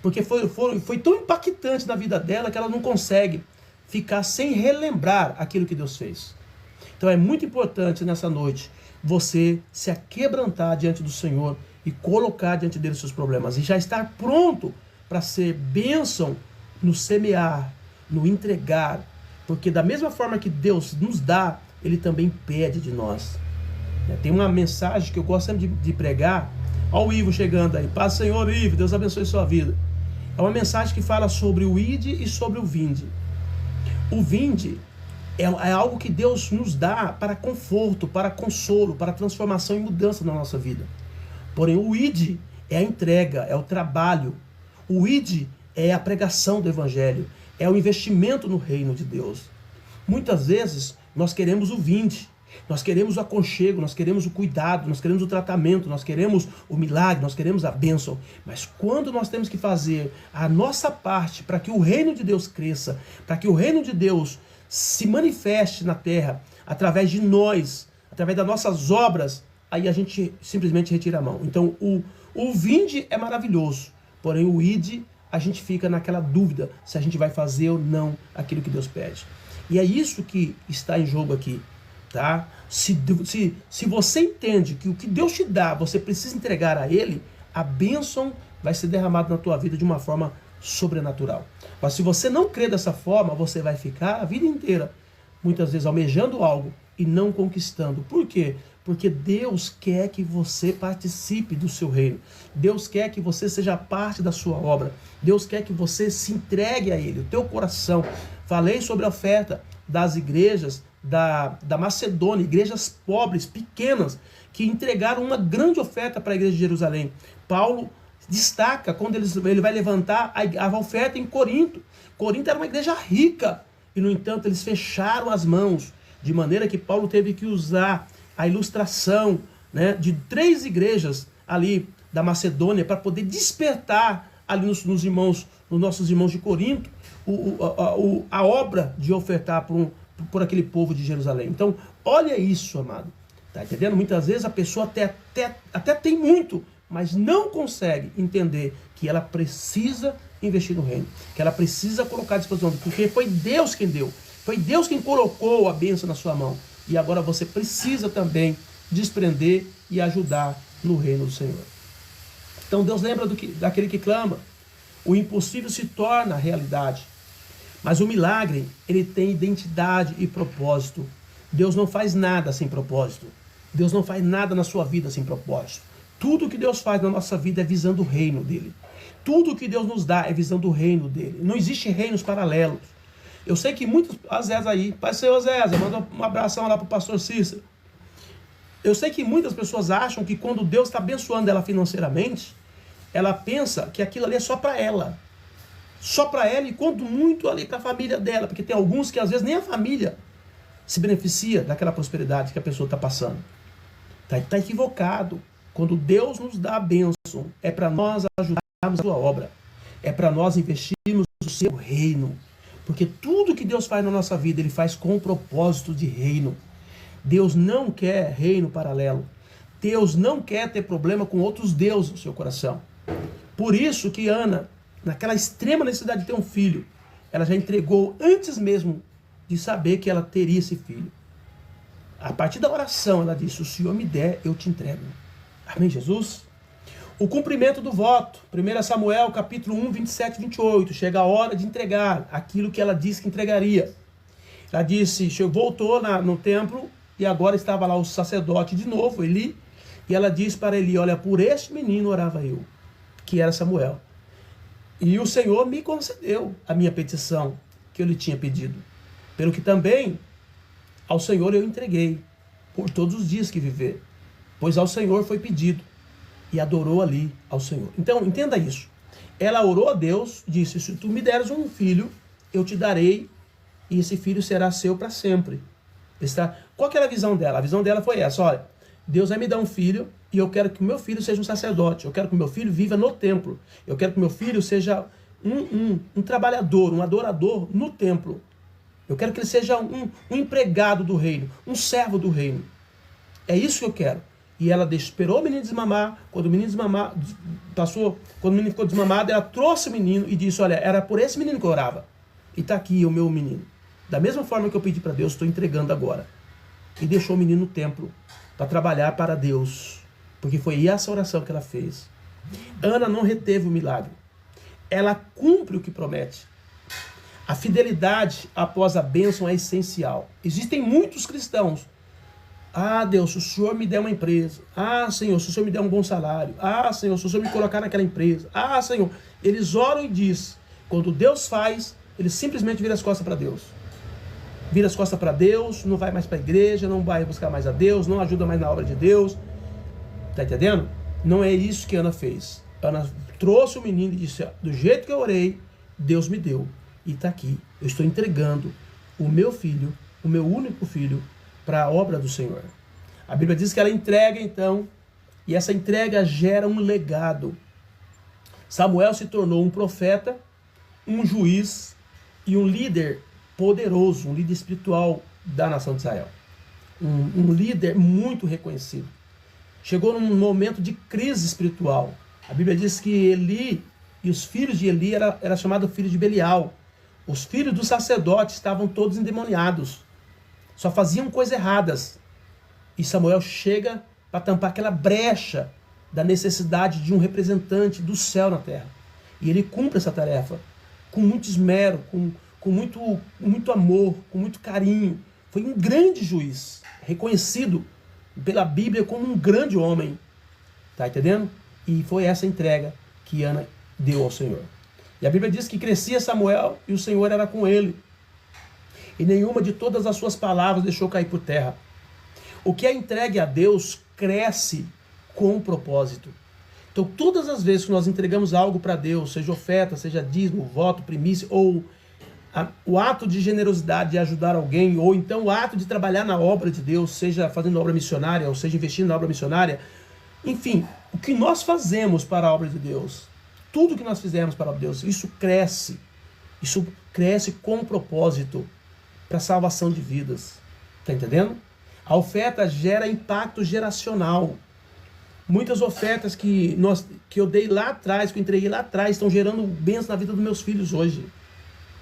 Porque foi tão impactante na vida dela que ela não consegue ficar sem relembrar aquilo que Deus fez. Então é muito importante nessa noite você se aquebrantar diante do Senhor e colocar diante dele os seus problemas. E já estar pronto para ser bênção no semear, no entregar. Porque da mesma forma que Deus nos dá, Ele também pede de nós. Tem uma mensagem que eu gosto sempre de pregar. Olha o Ivo chegando aí. Paz, Senhor, Ivo, Deus abençoe sua vida. É uma mensagem que fala sobre o ide e sobre o vinde. O vinde é algo que Deus nos dá para conforto, para consolo, para transformação e mudança na nossa vida. Porém, o ide é a entrega, é o trabalho. O ide é a pregação do Evangelho, é o investimento no reino de Deus. Muitas vezes nós queremos o vinde, nós queremos o aconchego, nós queremos o cuidado, nós queremos o tratamento, nós queremos o milagre, nós queremos a bênção. Mas quando nós temos que fazer a nossa parte para que o reino de Deus cresça, para que o reino de Deus se manifeste na terra, através de nós, através das nossas obras, aí a gente simplesmente retira a mão. Então o vinde é maravilhoso, porém o ide, a gente fica naquela dúvida se a gente vai fazer ou não aquilo que Deus pede. E é isso que está em jogo aqui. Tá? Se você entende que o que Deus te dá, você precisa entregar a Ele, a bênção vai ser derramada na tua vida de uma forma sobrenatural. Mas se você não crê dessa forma, você vai ficar a vida inteira, muitas vezes, almejando algo e não conquistando. Por quê? Porque Deus quer que você participe do seu reino. Deus quer que você seja parte da sua obra. Deus quer que você se entregue a Ele, o teu coração. Falei sobre a oferta das igrejas da Macedônia, igrejas pobres, pequenas, que entregaram uma grande oferta para a igreja de Jerusalém. Paulo destaca quando ele vai levantar a oferta em Corinto. Corinto era uma igreja rica, e no entanto eles fecharam as mãos, de maneira que Paulo teve que usar a ilustração, né, de 3 igrejas ali da Macedônia para poder despertar ali nos nossos irmãos de Corinto a obra de ofertar por aquele povo de Jerusalém. Então, olha isso, amado. Tá entendendo? Muitas vezes a pessoa até tem muito, mas não consegue entender que ela precisa investir no reino, que ela precisa colocar à disposição, porque foi Deus quem deu, foi Deus quem colocou a bênção na sua mão. E agora você precisa também desprender e ajudar no reino do Senhor. Então Deus lembra daquele que clama. O impossível se torna realidade. Mas o milagre, ele tem identidade e propósito. Deus não faz nada sem propósito. Deus não faz nada na sua vida sem propósito. Tudo que Deus faz na nossa vida é visando o reino dele. Tudo que Deus nos dá é visando o reino dele. Não existe reinos paralelos. Eu sei que muitos... Zéza aí, Pai Senhor Zéza, manda um abração lá para o pastor Cícero. Eu sei que muitas pessoas acham que quando Deus está abençoando ela financeiramente, ela pensa que aquilo ali é só para ela. Só para ela e quanto muito ali para a família dela. Porque tem alguns que às vezes nem a família se beneficia daquela prosperidade que a pessoa está passando. Está equivocado. Quando Deus nos dá a bênção, é para nós ajudarmos a sua obra. É para nós investirmos no seu reino. Porque tudo que Deus faz na nossa vida, Ele faz com o propósito de reino. Deus não quer reino paralelo. Deus não quer ter problema com outros deuses no seu coração. Por isso que Ana, naquela extrema necessidade de ter um filho, ela já entregou antes mesmo de saber que ela teria esse filho. A partir da oração, ela disse: o Senhor me der, eu te entrego. Amém, Jesus? O cumprimento do voto. 1 Samuel, capítulo 1, 27 e 28. Chega a hora de entregar aquilo que ela disse que entregaria. Ela disse, voltou no templo, e agora estava lá o sacerdote de novo, Eli, e ela disse para Eli: olha, por este menino orava eu, que era Samuel. E o Senhor me concedeu a minha petição, que eu lhe tinha pedido. Pelo que também ao Senhor eu entreguei, por todos os dias que viver. Pois ao Senhor foi pedido, e adorou ali ao Senhor. Então, entenda isso. Ela orou a Deus, disse: se tu me deres um filho, eu te darei, e esse filho será seu para sempre. Qual que era a visão dela? A visão dela foi essa: olha, Deus vai me dar um filho, e eu quero que o meu filho seja um sacerdote. Eu quero que o meu filho viva no templo. Eu quero que o meu filho seja um trabalhador, um adorador no templo. Eu quero que ele seja um empregado do reino, um servo do reino. É isso que eu quero. E ela esperou o menino desmamar. Quando o menino quando o menino ficou desmamado, ela trouxe o menino e disse: olha, era por esse menino que eu orava. E está aqui o meu menino. Da mesma forma que eu pedi para Deus, estou entregando agora. E deixou o menino no templo para trabalhar para Deus. Porque foi essa oração que ela fez. Ana não reteve o milagre. Ela cumpre o que promete. A fidelidade após a bênção é essencial. Existem muitos cristãos. Ah, Deus, se o Senhor me der uma empresa. Ah, Senhor, se o Senhor me der um bom salário. Ah, Senhor, se o Senhor me colocar naquela empresa. Ah, Senhor. Eles oram e dizem. Quando Deus faz, eles simplesmente viram as costas para Deus. Vira as costas para Deus, não vai mais para a igreja, não vai buscar mais a Deus, não ajuda mais na obra de Deus. Está entendendo? Não é isso que Ana fez. Ana trouxe o menino e disse: do jeito que eu orei, Deus me deu. E está aqui. Eu estou entregando o meu filho, o meu único filho, para a obra do Senhor. A Bíblia diz que ela entrega então, e essa entrega gera um legado. Samuel se tornou um profeta, um juiz e um líder poderoso, um líder espiritual da nação de Israel. Um líder muito reconhecido. Chegou num momento de crise espiritual. A Bíblia diz que Eli e os filhos de Eli era chamado filho de Belial. Os filhos dos sacerdotes estavam todos endemoniados. Só faziam coisas erradas. E Samuel chega para tampar aquela brecha da necessidade de um representante do céu na terra. E ele cumpre essa tarefa com muito esmero, com muito amor, com muito carinho. Foi um grande juiz, reconhecido pela Bíblia como um grande homem. Tá entendendo? E foi essa entrega que Ana deu ao Senhor. E a Bíblia diz que crescia Samuel e o Senhor era com ele. E nenhuma de todas as suas palavras deixou cair por terra. O que é entregue a Deus cresce com propósito. Então, todas as vezes que nós entregamos algo para Deus, seja oferta, seja dízimo, voto, primícia, ou o ato de generosidade de ajudar alguém, ou então o ato de trabalhar na obra de Deus, seja fazendo obra missionária, ou seja investindo na obra missionária, enfim, o que nós fazemos para a obra de Deus, tudo que nós fizermos para a obra de Deus, isso cresce com propósito para a salvação de vidas. Está entendendo? A oferta gera impacto geracional. Muitas ofertas que eu dei lá atrás, que eu entreguei lá atrás, estão gerando bênçãos na vida dos meus filhos hoje.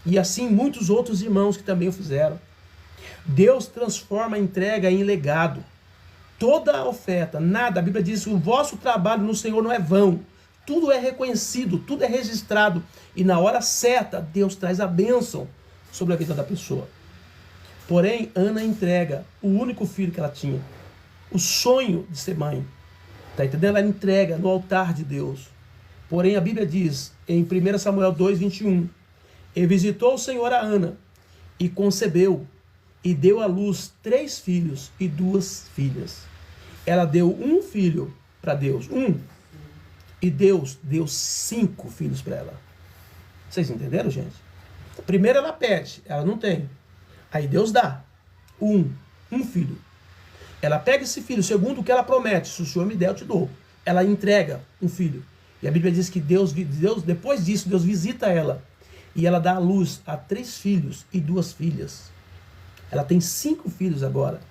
E assim muitos outros irmãos que também o fizeram. Deus transforma a entrega em legado. Toda a oferta, nada, a Bíblia diz que o vosso trabalho no Senhor não é vão. Tudo é reconhecido, tudo é registrado. E na hora certa, Deus traz a bênção sobre a vida da pessoa. Porém, Ana entrega o único filho que ela tinha. O sonho de ser mãe. Está entendendo? Ela entrega no altar de Deus. Porém, a Bíblia diz, em 1 Samuel 2, 21, e visitou o Senhor a Ana, e concebeu, e deu à luz 3 filhos e 2 filhas. Ela deu um filho para Deus, e Deus deu 5 filhos para ela. Vocês entenderam, gente? Primeiro ela pede, ela não tem. Aí Deus dá um filho. Ela pega esse filho, segundo o que ela promete. Se o Senhor me der, eu te dou. Ela entrega um filho. E a Bíblia diz que Deus, depois disso, Deus visita ela. E ela dá à luz a 3 filhos e 2 filhas. Ela tem 5 filhos agora.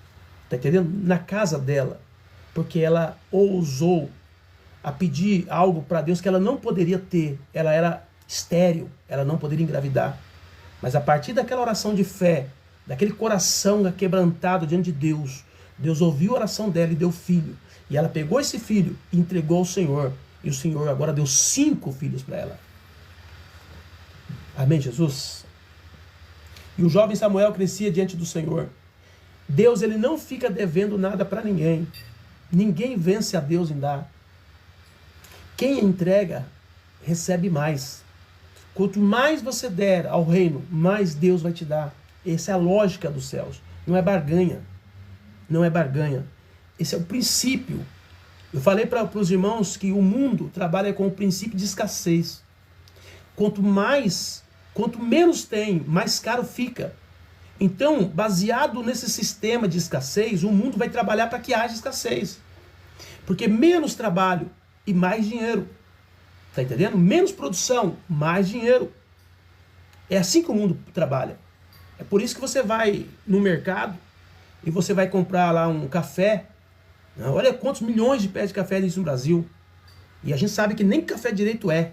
Está entendendo? Na casa dela. Porque ela ousou a pedir algo para Deus que ela não poderia ter. Ela era estéril. Ela não poderia engravidar. Mas a partir daquela oração de fé, daquele coração quebrantado diante de Deus, Deus ouviu a oração dela e deu filho. E ela pegou esse filho e entregou ao Senhor. E o Senhor agora deu 5 filhos para ela. Amém, Jesus? E o jovem Samuel crescia diante do Senhor. Deus, ele não fica devendo nada para ninguém. Ninguém vence a Deus em dar. Quem entrega, recebe mais. Quanto mais você der ao reino, mais Deus vai te dar. Essa é a lógica dos céus. Não é barganha. Não é barganha. Esse é o princípio. Eu falei para os irmãos que o mundo trabalha com o princípio de escassez. Quanto menos tem, mais caro fica. Então, baseado nesse sistema de escassez, o mundo vai trabalhar para que haja escassez. Porque menos trabalho e mais dinheiro. Está entendendo? Menos produção, mais dinheiro. É assim que o mundo trabalha. É por isso que você vai no mercado e você vai comprar lá um café. Olha quantos milhões de pés de café existe no Brasil. E a gente sabe que nem café direito é.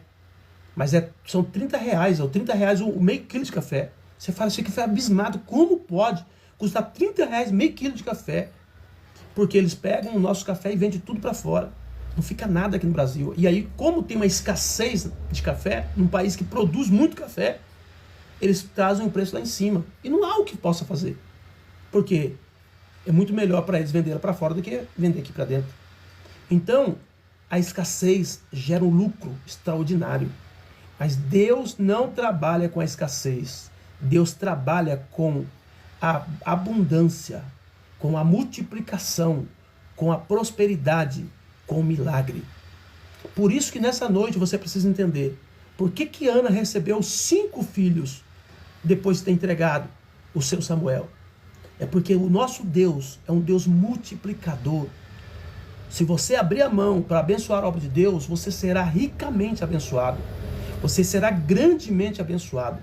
Mas são R$30, ou R$30 o meio quilo de café. Você fala, você fica abismado. Como pode custar R$30 meio quilo de café? Porque eles pegam o nosso café e vendem tudo para fora. Não fica nada aqui no Brasil. E aí, como tem uma escassez de café, num país que produz muito café, eles trazem o preço lá em cima. E não há o que possa fazer. Porque é muito melhor para eles venderem para fora do que vender aqui para dentro. Então, a escassez gera um lucro extraordinário. Mas Deus não trabalha com a escassez. Deus trabalha com a abundância, com a multiplicação, com a prosperidade, com o milagre. Por isso que nessa noite você precisa entender por que Ana recebeu 5 filhos depois de ter entregado o seu Samuel. É porque o nosso Deus é um Deus multiplicador. Se você abrir a mão para abençoar a obra de Deus, você será ricamente abençoado. Você será grandemente abençoado.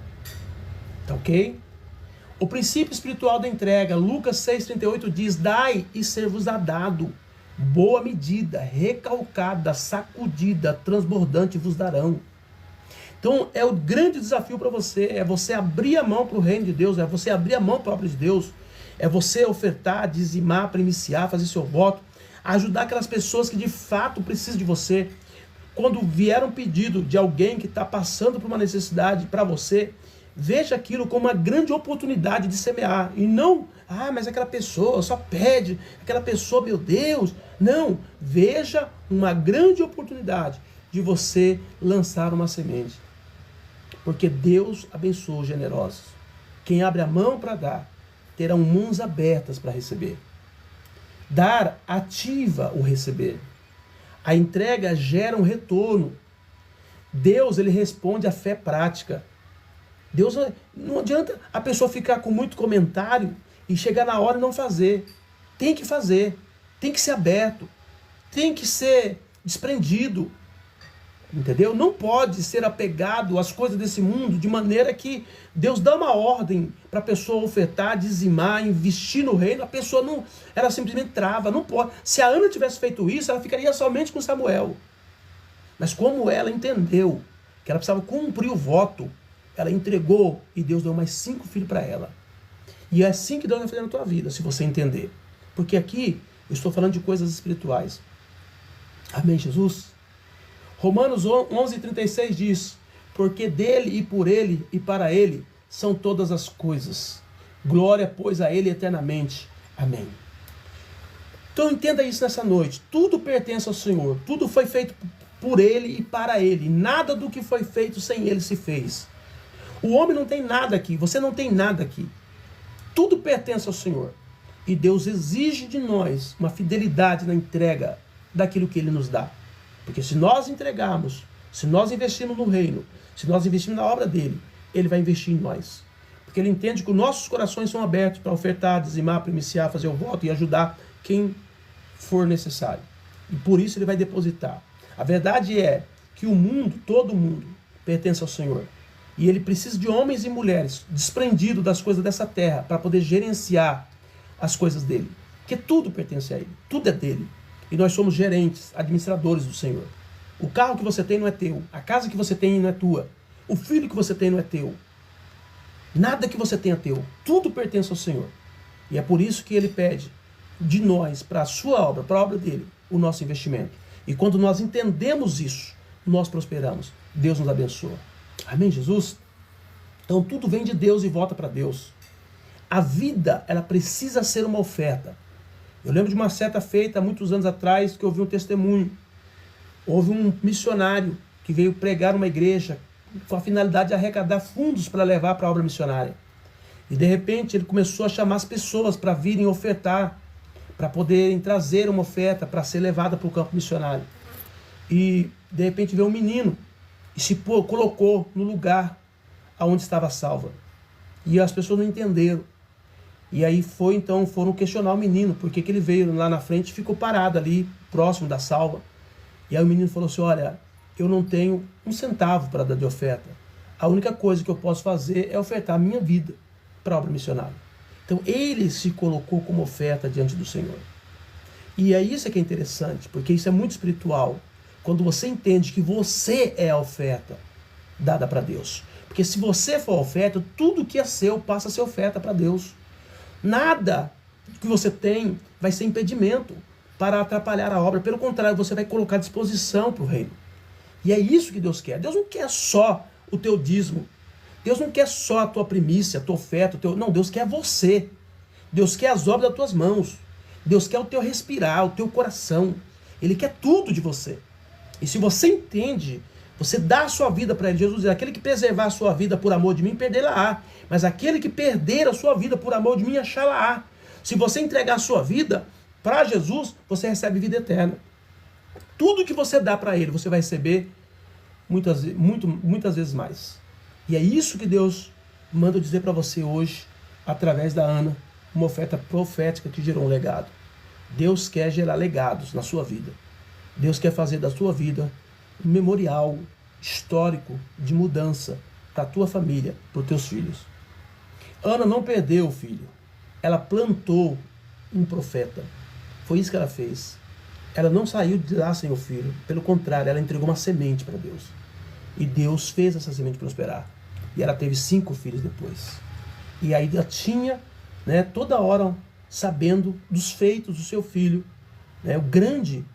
Tá ok? O princípio espiritual da entrega, Lucas 6,38 diz: dai e ser-vos-á dado. Boa medida, recalcada, sacudida, transbordante vos darão. Então é o grande desafio para você, é você abrir a mão para o reino de Deus, é você abrir a mão para a obra de Deus, é você ofertar, dizimar, primiciar, fazer seu voto, ajudar aquelas pessoas que de fato precisam de você. Quando vier um pedido de alguém que está passando por uma necessidade para você, veja aquilo como uma grande oportunidade de semear. E não, mas aquela pessoa só pede, aquela pessoa, meu Deus. Não, veja uma grande oportunidade de você lançar uma semente. Porque Deus abençoa os generosos. Quem abre a mão para dar, terão mãos abertas para receber. Dar ativa o receber. A entrega gera um retorno. Deus, ele responde à fé prática. Deus, não adianta a pessoa ficar com muito comentário e chegar na hora e não fazer. Tem que fazer. Tem que ser aberto. Tem que ser desprendido. Entendeu? Não pode ser apegado às coisas desse mundo de maneira que Deus dá uma ordem para a pessoa ofertar, dizimar, investir no reino. A pessoa não, ela simplesmente trava, não pode. Se a Ana tivesse feito isso, ela ficaria somente com Samuel. Mas como ela entendeu que ela precisava cumprir o voto, ela entregou e Deus deu mais 5 filhos para ela. E é assim que Deus vai fazer na tua vida, se você entender. Porque aqui eu estou falando de coisas espirituais. Amém, Jesus? Romanos 11:36 diz: porque dele e por ele e para ele são todas as coisas. Glória, pois, a ele eternamente. Amém. Então entenda isso nessa noite. Tudo pertence ao Senhor. Tudo foi feito por ele e para ele. Nada do que foi feito sem ele se fez. O homem não tem nada aqui. Você não tem nada aqui. Tudo pertence ao Senhor. E Deus exige de nós uma fidelidade na entrega daquilo que ele nos dá. Porque se nós entregarmos, se nós investirmos no reino, se nós investirmos na obra dele, ele vai investir em nós. Porque ele entende que os nossos corações são abertos para ofertar, dizimar, primiciar, fazer o voto e ajudar quem for necessário. E por isso ele vai depositar. A verdade é que o mundo, todo mundo, pertence ao Senhor. E ele precisa de homens e mulheres desprendidos das coisas dessa terra para poder gerenciar as coisas dele. Porque tudo pertence a ele, tudo é dele. E nós somos gerentes, administradores do Senhor. O carro que você tem não é teu. A casa que você tem não é tua. O filho que você tem não é teu. Nada que você tenha teu, tudo pertence ao Senhor. E é por isso que Ele pede de nós, para a sua obra, para a obra dele, o nosso investimento. E quando nós entendemos isso, nós prosperamos. Deus nos abençoa. Amém, Jesus? Então tudo vem de Deus e volta para Deus. A vida, ela precisa ser uma oferta. Eu lembro de uma seta feita há muitos anos atrás, que eu ouvi um testemunho. Houve um missionário que veio pregar numa igreja com a finalidade de arrecadar fundos para levar para a obra missionária. E de repente ele começou a chamar as pessoas para virem ofertar, para poderem trazer uma oferta para ser levada para o campo missionário. E de repente veio um menino e se colocou no lugar onde estava a salva. E as pessoas não entenderam. E aí foram questionar o menino, porque que ele veio lá na frente e ficou parado ali, próximo da salva. E aí o menino falou assim: olha, eu não tenho um centavo para dar de oferta. A única coisa que eu posso fazer é ofertar a minha vida para a obra missionária. Então ele se colocou como oferta diante do Senhor. E é isso que é interessante, porque isso é muito espiritual. Quando você entende que você é a oferta dada para Deus. Porque se você for oferta, tudo que é seu passa a ser oferta para Deus. Nada que você tem vai ser impedimento para atrapalhar a obra. Pelo contrário, você vai colocar à disposição para o reino. E é isso que Deus quer. Deus não quer só o teu dízimo. Deus não quer só a tua primícia, a tua oferta. Não, Deus quer você. Deus quer as obras das tuas mãos. Deus quer o teu respirar, o teu coração. Ele quer tudo de você. E se você entende, você dá a sua vida para Ele. Jesus diz: aquele que preservar a sua vida por amor de mim, perdê-la-á. Mas aquele que perder a sua vida por amor de mim, achá-la-á. Se você entregar a sua vida para Jesus, você recebe vida eterna. Tudo que você dá para Ele, você vai receber muitas vezes mais. E é isso que Deus manda dizer para você hoje, através da Ana, uma oferta profética que gerou um legado. Deus quer gerar legados na sua vida. Deus quer fazer da sua vida um memorial histórico de mudança para a tua família, para os teus filhos. Ana não perdeu o filho. Ela plantou um profeta. Foi isso que ela fez. Ela não saiu de lá sem o filho. Pelo contrário, ela entregou uma semente para Deus. E Deus fez essa semente prosperar. E ela teve 5 filhos depois. E aí ela tinha, toda hora sabendo dos feitos do seu filho, o grande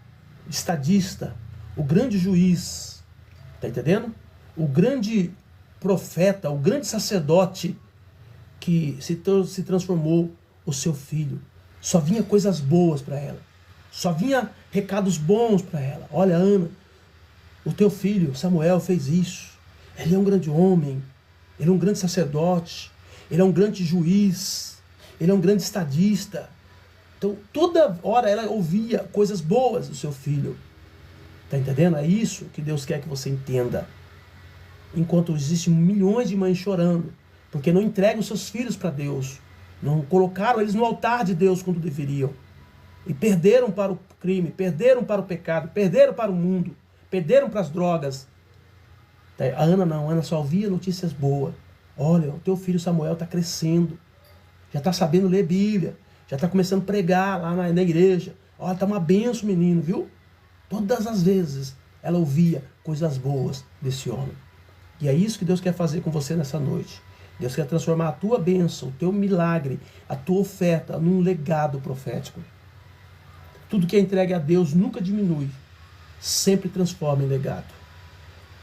estadista, o grande juiz, tá entendendo? O grande profeta, o grande sacerdote que se transformou o seu filho. Só vinha coisas boas para ela. Só vinha recados bons para ela. Olha, Ana, o teu filho Samuel fez isso. Ele é um grande homem. Ele é um grande sacerdote. Ele é um grande juiz. Ele é um grande estadista. Então, toda hora ela ouvia coisas boas do seu filho. Está entendendo? É isso que Deus quer que você entenda. Enquanto existem milhões de mães chorando, porque não entregam seus filhos para Deus. Não colocaram eles no altar de Deus quando deveriam. E perderam para o crime, perderam para o pecado, perderam para o mundo, perderam para as drogas. A Ana não, a Ana só ouvia notícias boas. Olha, o teu filho Samuel está crescendo, já está sabendo ler Bíblia, já está começando a pregar lá na igreja. Olha, está uma benção, menino, viu? Todas as vezes ela ouvia coisas boas desse homem. E é isso que Deus quer fazer com você nessa noite. Deus quer transformar a tua bênção, o teu milagre, a tua oferta num legado profético. Tudo que é entregue a Deus nunca diminui, sempre transforma em legado.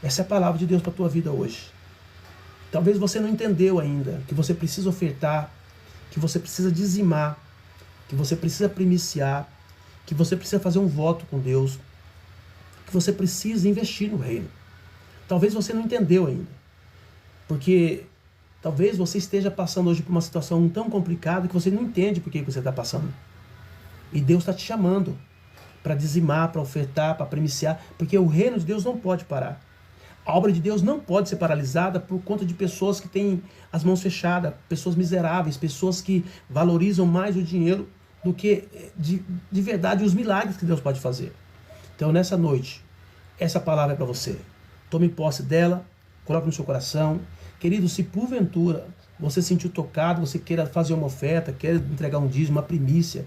Essa é a palavra de Deus para a tua vida hoje. Talvez você não entendeu ainda que você precisa ofertar, que você precisa dizimar, que você precisa primiciar, que você precisa fazer um voto com Deus, que você precisa investir no reino. Talvez você não entendeu ainda, porque talvez você esteja passando hoje por uma situação tão complicada que você não entende por que você está passando. E Deus está te chamando para dizimar, para ofertar, para primiciar, porque o reino de Deus não pode parar. A obra de Deus não pode ser paralisada por conta de pessoas que têm as mãos fechadas, pessoas miseráveis, pessoas que valorizam mais o dinheiro do que de verdade os milagres que Deus pode fazer. Então nessa noite, essa palavra é para você. Tome posse dela, coloque no seu coração. Querido, se porventura você se sentiu tocado, você queira fazer uma oferta, quer entregar um dízimo, uma primícia,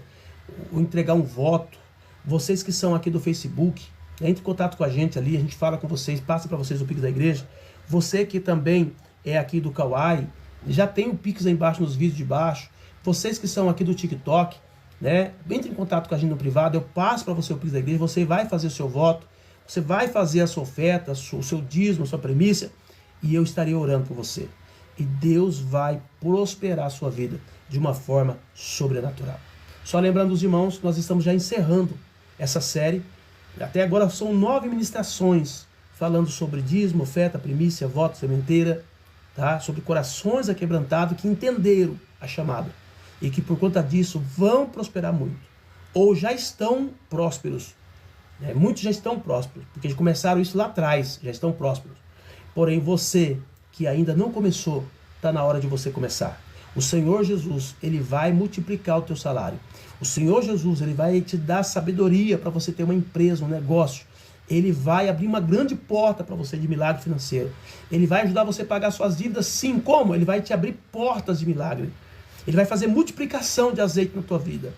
ou entregar um voto, vocês que são aqui do Facebook, entre em contato com a gente ali, a gente fala com vocês, passa para vocês o Pix da igreja. Você que também é aqui do Kauai, Já tem o Pix aí embaixo, nos vídeos de baixo. Vocês que são aqui do TikTok, né? Entre em contato com a gente no privado, eu passo para você o Pix da igreja, você vai fazer o seu voto, você vai fazer a sua oferta, o seu dízimo, a sua primícia, e eu estarei orando por você. E Deus vai prosperar a sua vida de uma forma sobrenatural. Só lembrando os irmãos que nós estamos já encerrando essa série. Até agora são 9 ministrações falando sobre dízimo, oferta, primícia, voto, sementeira, tá? Sobre corações aquebrantados que entenderam a chamada e que por conta disso vão prosperar muito, ou já estão prósperos, né? Muitos já estão prósperos, porque eles começaram isso lá atrás, já estão prósperos. Porém, você que ainda não começou, está na hora de você começar. O Senhor Jesus, Ele vai multiplicar o teu salário. O Senhor Jesus, Ele vai te dar sabedoria para você ter uma empresa, um negócio. Ele vai abrir uma grande porta para você de milagre financeiro. Ele vai ajudar você a pagar suas dívidas, sim. Como? Ele vai te abrir portas de milagre. Ele vai fazer multiplicação de azeite na tua vida.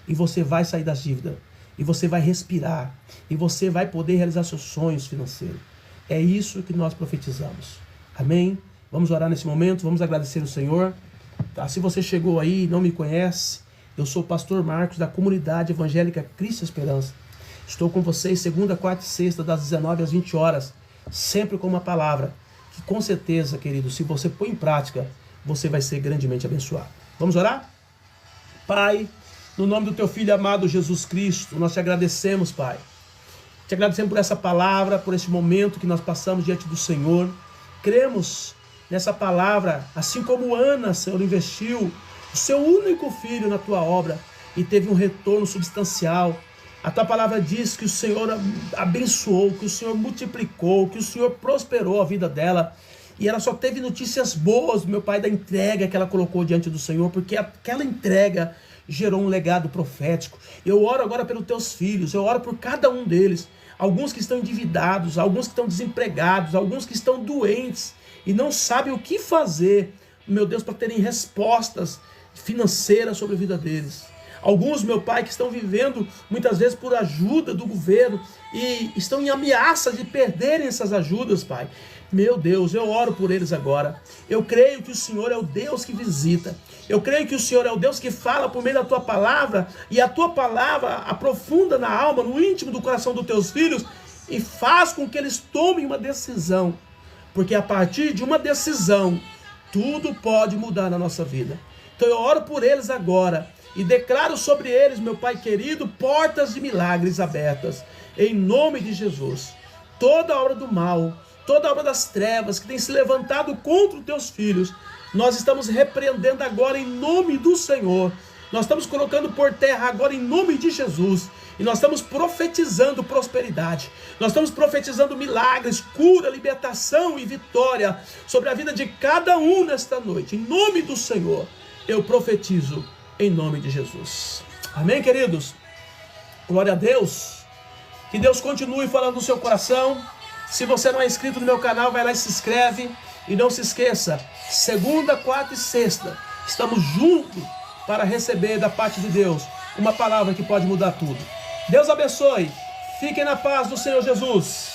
E você vai sair das dívidas. E você vai respirar. E você vai poder realizar seus sonhos financeiros. É isso que nós profetizamos. Amém? Vamos orar nesse momento. Vamos agradecer o Senhor. Tá? Se você chegou aí e não me conhece, eu sou o pastor Marcos da comunidade evangélica Cristo Esperança. Estou com vocês segunda, quarta e sexta, das 19 às 20 horas, sempre com uma palavra que com certeza, querido, se você pôr em prática, você vai ser grandemente abençoado. Vamos orar? Pai, no nome do teu Filho amado Jesus Cristo, nós te agradecemos, Pai. Te agradecemos por essa palavra, por esse momento que nós passamos diante do Senhor. Cremos nessa palavra, assim como Ana, Senhor, investiu o seu único filho na tua obra e teve um retorno substancial. A tua palavra diz que o Senhor abençoou, que o Senhor multiplicou, que o Senhor prosperou a vida dela. E ela só teve notícias boas, meu Pai, da entrega que ela colocou diante do Senhor, porque aquela entrega gerou um legado profético. Eu oro agora pelos teus filhos, eu oro por cada um deles. Alguns que estão endividados, alguns que estão desempregados, alguns que estão doentes e não sabem o que fazer, meu Deus, para terem respostas financeiras sobre a vida deles. Alguns, meu Pai, que estão vivendo muitas vezes por ajuda do governo e estão em ameaça de perderem essas ajudas, Pai. Meu Deus, eu oro por eles agora. Eu creio que o Senhor é o Deus que visita. Eu creio que o Senhor é o Deus que fala por meio da tua palavra e a tua palavra aprofunda na alma, no íntimo do coração dos teus filhos e faz com que eles tomem uma decisão. Porque a partir de uma decisão, tudo pode mudar na nossa vida. Então eu oro por eles agora e declaro sobre eles, meu Pai querido, portas de milagres abertas, em nome de Jesus. Toda obra do mal, toda obra das trevas que tem se levantado contra os teus filhos, nós estamos repreendendo agora em nome do Senhor. Nós estamos colocando por terra agora em nome de Jesus. E nós estamos profetizando prosperidade. Nós estamos profetizando milagres, cura, libertação e vitória sobre a vida de cada um nesta noite. Em nome do Senhor, eu profetizo em nome de Jesus. Amém, queridos? Glória a Deus. Que Deus continue falando no seu coração. Se você não é inscrito no meu canal, vai lá e se inscreve. E não se esqueça, segunda, quarta e sexta, estamos juntos para receber da parte de Deus uma palavra que pode mudar tudo. Deus abençoe. Fiquem na paz do Senhor Jesus.